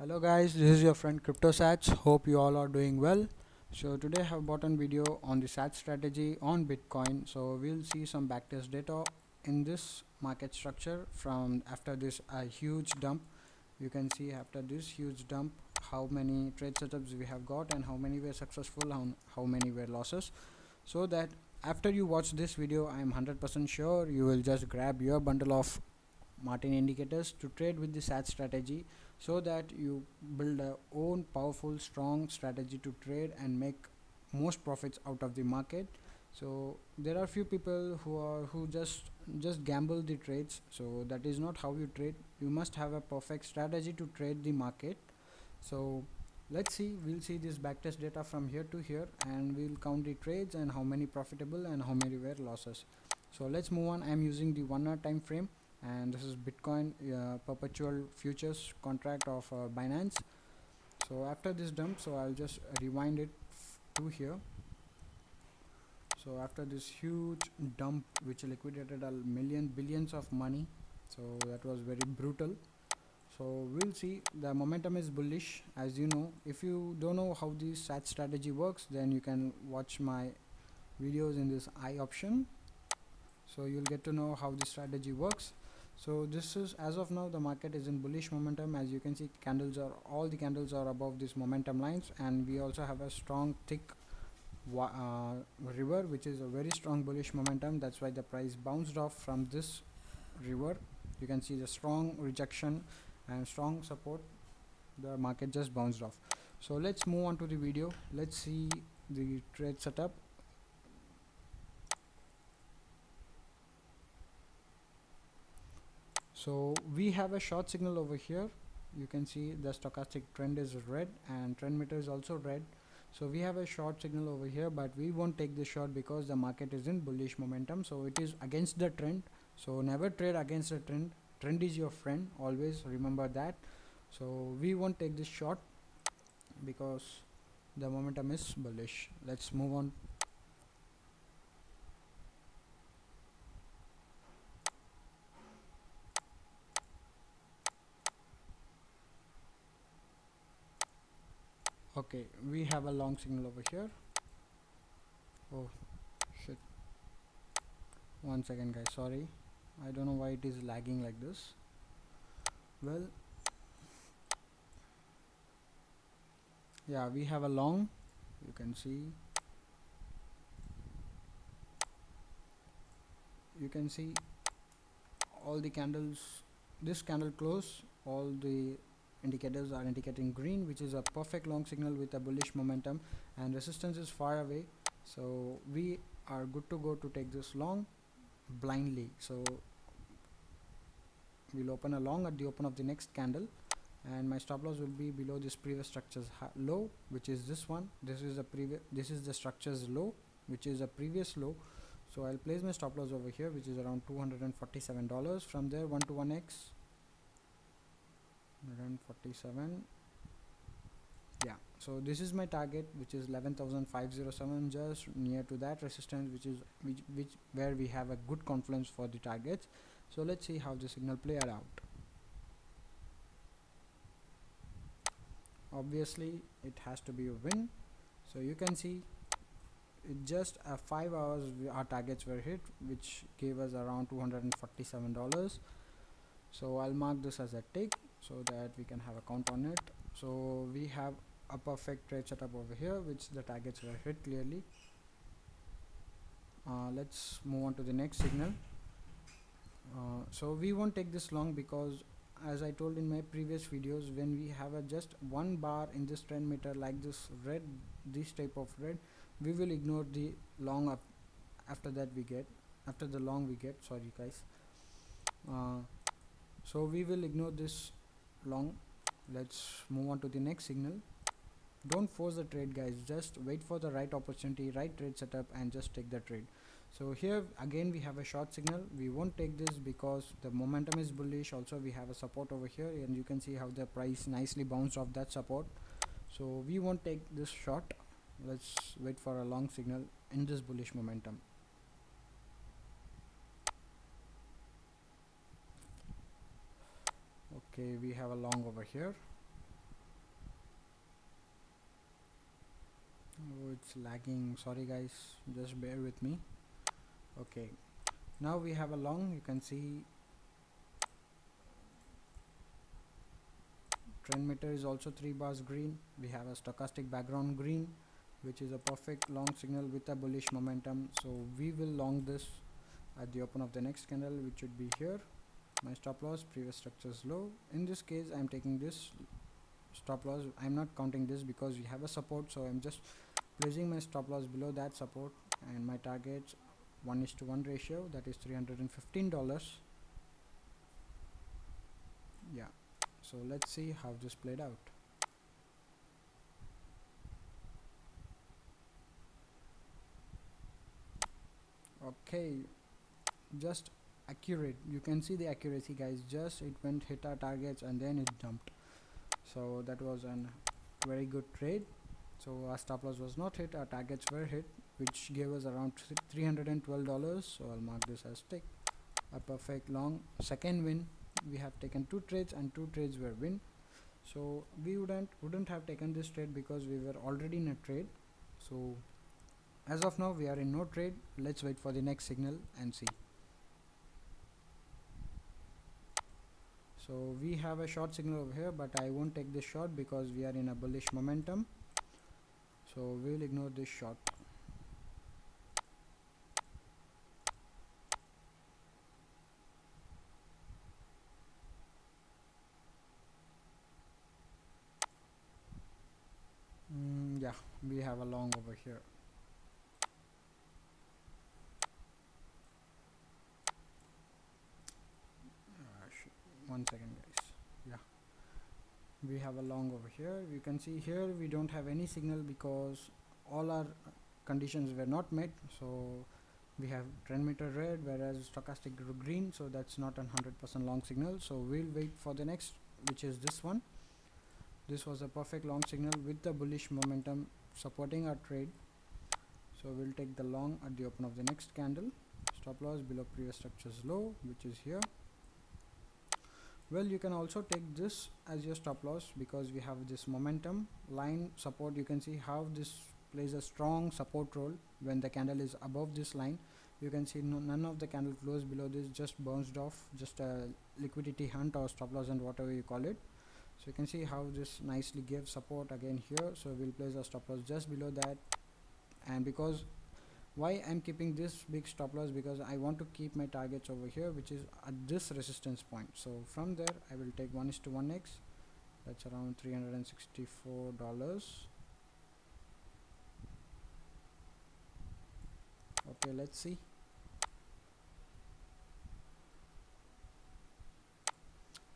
Hello guys, this is your friend CryptoSats. Hope you all are doing well. So today I have bought a video on the SAT strategy on Bitcoin. So we'll see some backtest data in this market structure from after this huge dump. You can see after this huge dump how many trade setups we have got and how many were successful and how many were losses. So that after you watch this video, I am 100% sure you will just grab your bundle of Martin indicators to trade with the SAT strategy so that you build a own powerful strong strategy to trade and make most profits out of the market. So there are few people who just gamble the trades, so that is not how you trade. You must have a perfect strategy to trade the market. So let's see, we'll see this backtest data from here to here and we'll count the trades and how many profitable and how many were losses. So let's move on. I'm using the 1 hour time frame and this is Bitcoin perpetual futures contract of Binance. So after this dump, so I'll just rewind it to here. So after this huge dump which liquidated a million billions of money, so that was very brutal. So we'll see, the momentum is bullish. As you know, if you don't know how this SAT strategy works, then you can watch my videos in this I option, so you'll get to know how this strategy works. So this is, as of now, the market is in bullish momentum. As you can see, all the candles are above this momentum lines, and we also have a strong thick river which is a very strong bullish momentum. That's why the price bounced off from this river. You can see the strong rejection and strong support. The market just bounced off. So let's move on to the video. Let's see the trade setup. So we have a short signal over here. You can see the stochastic trend is red and trend meter is also red. So we have a short signal over here, but we won't take the short because the market is in bullish momentum, so it is against the trend. So never trade against the trend. Trend is your friend, always remember that. So we won't take this short because the momentum is bullish. Let's move on. Okay, we have a long signal over here. Oh shit, one second guys, sorry, I don't know why it is lagging like this. Well, yeah, we have a long, you can see, all the candles, this candle close, all the indicators are indicating green, which is a perfect long signal with a bullish momentum, and resistance is far away, so we are good to go to take this long blindly. So we'll open a long at the open of the next candle, and my stop loss will be below this previous structure's low, which is this one. This is the structure's low, which is a previous low. So I'll place my stop loss over here, which is around $247. From there, 1 to 1x, 147. Yeah, so this is my target, which is 11,507, just near to that resistance, which where we have a good confidence for the targets. So let's see how the signal played out. Obviously it has to be a win. So you can see in just 5 hours our targets were hit, which gave us around $247. So I'll mark this as a tick so that we can have a count on it. So we have a perfect trade setup over here, which the targets were hit clearly. Let's move on to the next signal. So we won't take this long because, as I told in my previous videos, when we have a just one bar in this trend meter like this red, this type of red, we will ignore the long up. After that we get, after the long we get, sorry guys, so we will ignore this long. Let's move on to the next signal. Don't force the trade guys, just wait for the right opportunity, right trade setup, and just take the trade. So here again we have a short signal. We won't take this because the momentum is bullish. Also we have a support over here, and you can see how the price nicely bounced off that support. So we won't take this short. Let's wait for a long signal in this bullish momentum. Okay, we have a long over here. it's lagging, sorry guys, just bear with me. Okay, now we have a long, you can see trend meter is also 3 bars green. We have a stochastic background green, which is a perfect long signal with a bullish momentum. So we will long this at the open of the next candle, which should be here. My stop loss, previous structures low. In this case, I'm taking this stop loss. I'm not counting this because we have a support, so I'm just placing my stop loss below that support, and my targets 1:1 ratio, that is $315. Yeah, so let's see how this played out. Okay, just accurate, you can see the accuracy guys, just it went hit our targets and then it dumped. So that was a very good trade. So our stop loss was not hit, our targets were hit, which gave us around $312. So I'll mark this as tick, a perfect long second win. We have taken 2 trades and 2 trades were win. So we wouldn't have taken this trade because we were already in a trade. So as of now we are in no trade. Let's wait for the next signal and see. So we have a short signal over here, but I won't take this short because we are in a bullish momentum, so we'll ignore this short. Yeah, we have a long over here. One second guys. Yeah, we have a long over here. You can see here we don't have any signal because all our conditions were not met. So we have trend meter red, whereas stochastic green, so that's not a 100% long signal. So we'll wait for the next, which is this one. This was a perfect long signal with the bullish momentum supporting our trade. So we'll take the long at the open of the next candle. Stop loss below previous structures low, which is here. Well, you can also take this as your stop loss because we have this momentum line support. You can see how this plays a strong support role when the candle is above this line. You can see none of the candle close below this, just bounced off, just a liquidity hunt or stop loss and whatever you call it. So you can see how this nicely gives support again here. So we'll place a stop loss just below that. And because why I'm keeping this big stop loss, because I want to keep my targets over here, which is at this resistance point. So from there I will take 1:1x, that's around $364. Okay, let's see.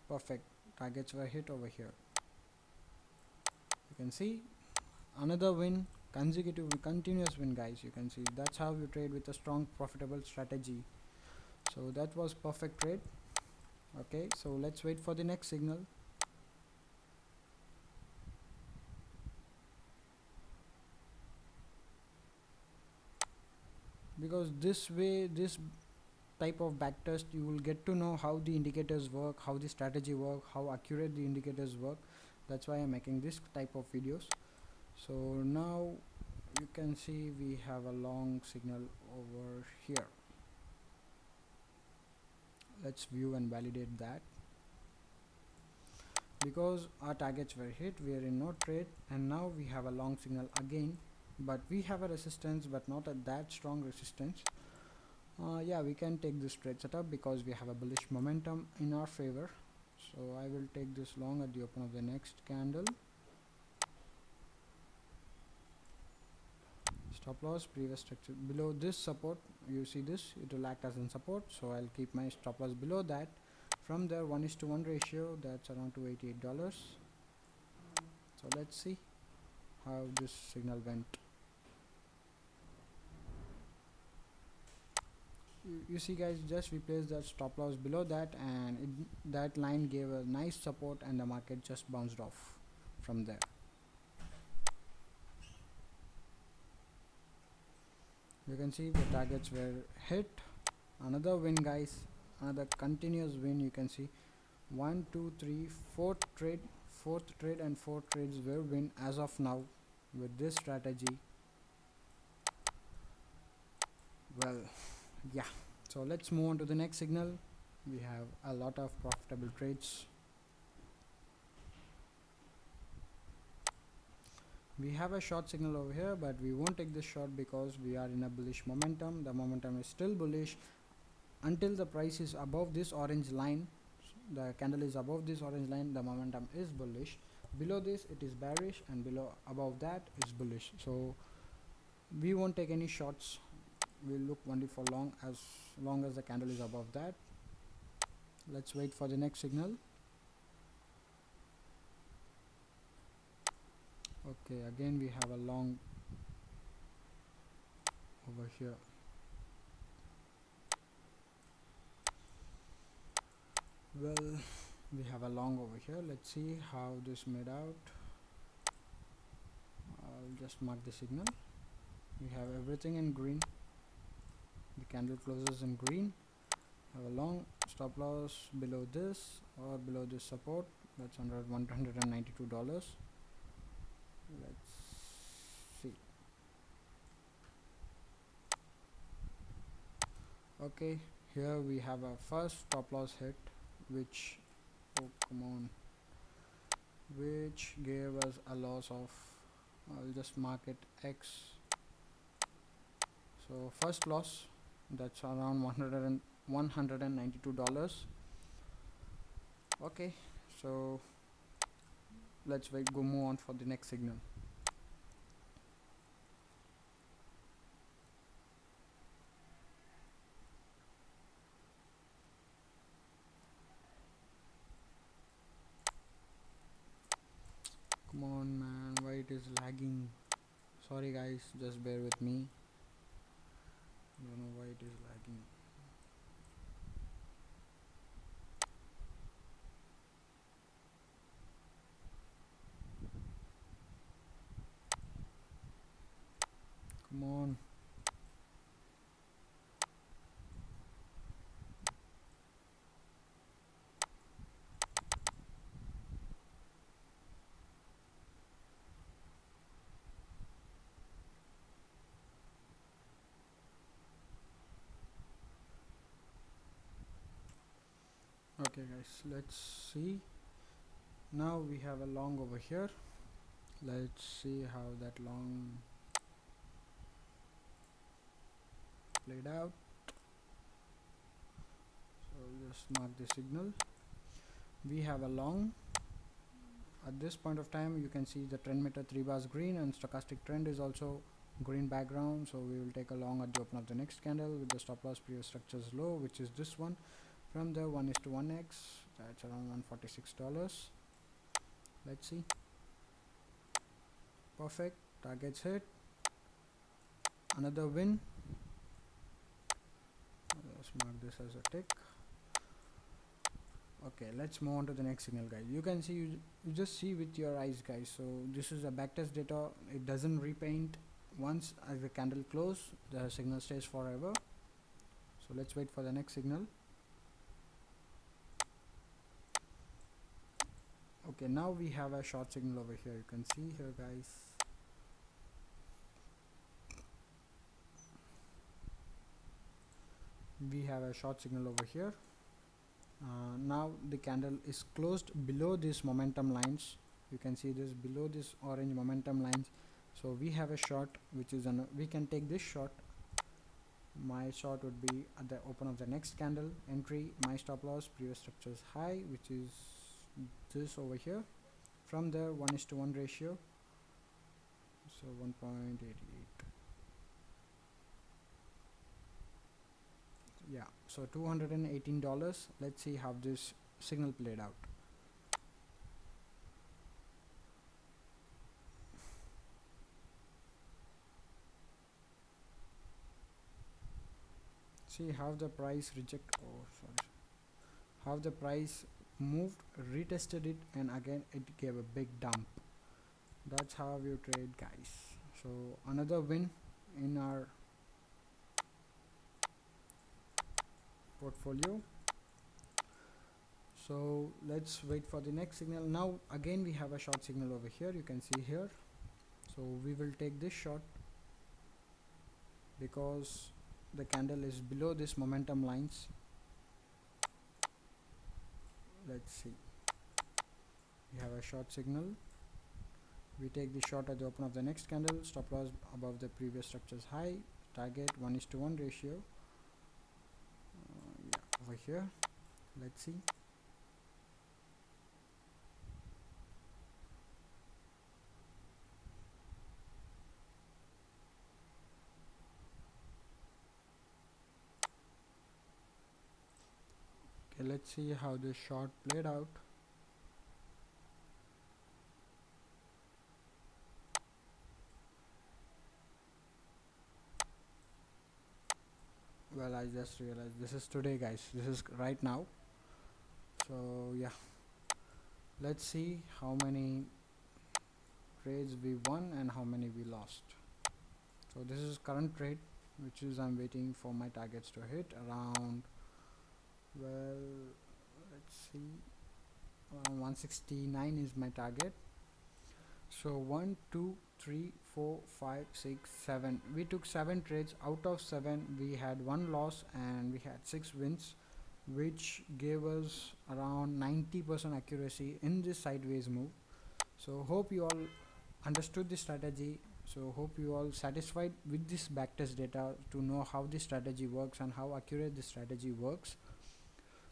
Perfect, targets were hit over here. You can see another win, continuous win guys. You can see that's how you trade with a strong profitable strategy. So that was perfect trade. Okay, so let's wait for the next signal. Because this way, this type of backtest, you will get to know how the indicators work, how the strategy work, how accurate the indicators work. That's why I'm making this type of videos. So now you can see we have a long signal over here. Let's view and validate that. Because our targets were hit, we are in no trade, and now we have a long signal again, but we have a resistance, but not a that strong resistance. Yeah, we can take this trade setup because we have a bullish momentum in our favor. So I will take this long at the open of the next candle. Stop loss previous structure below this support, you see this, it will act as in support, so I'll keep my stop loss below that. From there 1:1 ratio, that's around $288. So let's see how this signal went. You see guys, just we placed that stop loss below that, and that line gave a nice support and the market just bounced off from there. You can see the targets were hit. Another win guys, another continuous win. You can see 1 2 3 4th trade and 4 trades were win as of now with this strategy. Well, yeah, so let's move on to the next signal. We have a lot of profitable trades. We have a short signal over here, but we won't take this short because we are in a bullish momentum. The momentum is still bullish until the price is above this orange line. The candle is above this orange line, the momentum is bullish. Below this it is bearish, and below above that is bullish. So we won't take any shots. We'll look only for long as the candle is above that. Let's wait for the next signal. Okay, again we have a long over here. Well, we have a long over here. Let's see how this made out. I'll just mark the signal. We have everything in green. The candle closes in green. Have a long stop loss below this or below this support. That's under $192. Let's see. Okay, here we have a first stop loss hit, which, oh come on, which gave us a loss of, I'll just mark it X. So first loss, that's around $192. Okay, so let's move on for the next signal. Come on man, why it is lagging? Sorry guys, just bear with me. Don't know why it is lagging. Come on. Okay guys, let's see. Now we have a long over here. Let's see how that long played out. So just mark the signal. We have a long. At this point of time you can see the trend meter 3 bars green, and stochastic trend is also green background. So we will take a long at the open of the next candle with the stop loss previous structures low, which is this one. From the 1:1x, that's around $146. Let's see. Perfect, targets hit. Another win. Let's mark this as a tick. Okay, let's move on to the next signal guys. You can see, you just see with your eyes guys. So this is a backtest data. It doesn't repaint. Once as the candle close, the signal stays forever. So let's wait for the next signal. Okay, now we have a short signal over here. You can see here guys. We have a short signal over here. Now the candle is closed below these momentum lines. You can see this below this orange momentum lines. So we have a short, which is we can take this short. My short would be at the open of the next candle. Entry, my stop loss previous structures high, which is this over here. From there 1:1 ratio, so 1.88. yeah, so $218. Let's see how this signal played out. See how the price how the price moved, retested it, and again it gave a big dump. That's how you trade guys. So another win in our portfolio. So let's wait for the next signal. Now again we have a short signal over here. You can see here. So we will take this short because the candle is below this momentum lines. Let's see, we have a short signal. We take the short at the open of the next candle. Stop loss above the previous structure's high. Target 1:1 ratio. Yeah, over here. Let's see. Okay, let's see how this short played out. Well, I just realized this is today, guys. This is right now. So yeah, let's see how many trades we won and how many we lost. So this is current trade, which is I'm waiting for my targets to hit around, well, let's see, around 169 is my target. So 1 2 3 4 5 6 7, we took 7 trades. Out of 7 we had 1 loss and we had 6 wins, which gave us around 90% accuracy in this sideways move. So hope you all understood the strategy. So hope you all satisfied with this backtest data to know how this strategy works and how accurate this strategy works.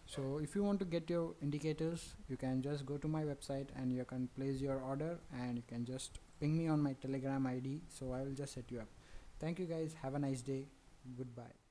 So if you want to get your indicators, you can just go to my website and you can place your order, and you can just ping me on my Telegram ID, so I will just set you up. Thank you guys, have a nice day, goodbye.